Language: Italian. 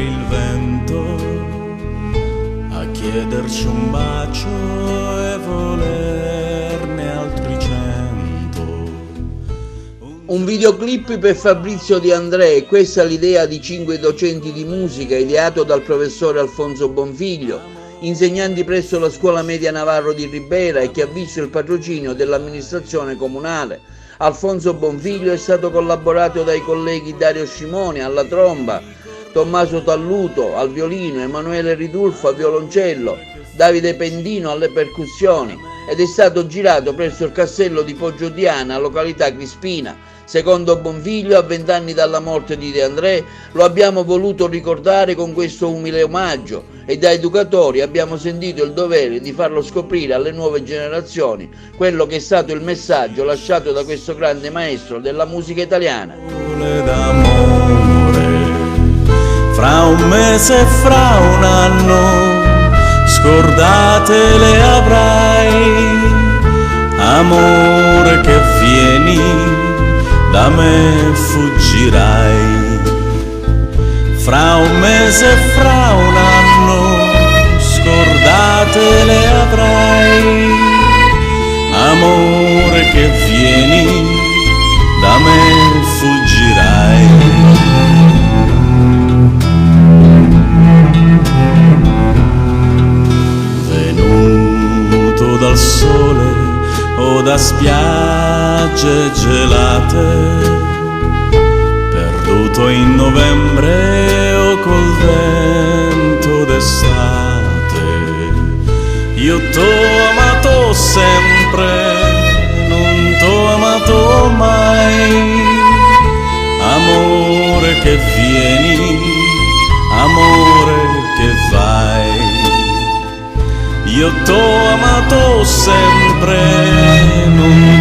il vento a chiederci un bacio e volerne altri 100. Un videoclip per Fabrizio De André, questa è l'idea di 5 docenti di musica ideato dal professore Alfonso Bonfiglio, insegnanti presso la scuola media Navarro di Ribera e che ha visto il patrocinio dell'amministrazione comunale. Alfonso Bonfiglio è stato collaborato dai colleghi Dario Scimoni alla tromba, Tommaso Talluto al violino, Emanuele Ridulfo al violoncello, Davide Pendino alle percussioni ed è stato girato presso il castello di Poggiodiana, località Crispina. Secondo Bonfiglio, a 20 anni dalla morte di De André, lo abbiamo voluto ricordare con questo umile omaggio e da educatori abbiamo sentito il dovere di farlo scoprire alle nuove generazioni quello che è stato il messaggio lasciato da questo grande maestro della musica italiana. Fra un mese e fra un anno scordate le avrai, amore che vieni da me fuggirai. Fra un mese e fra un anno scordate le avrai, amore che vieni da me fuggirai. Venuto dal sole o da spiagge gelate, perduto in novembre o col vento d'estate, io t'ho amato sempre, non t'ho amato mai, amore che vieni, amore che vai. Io t'ho amato sempre, non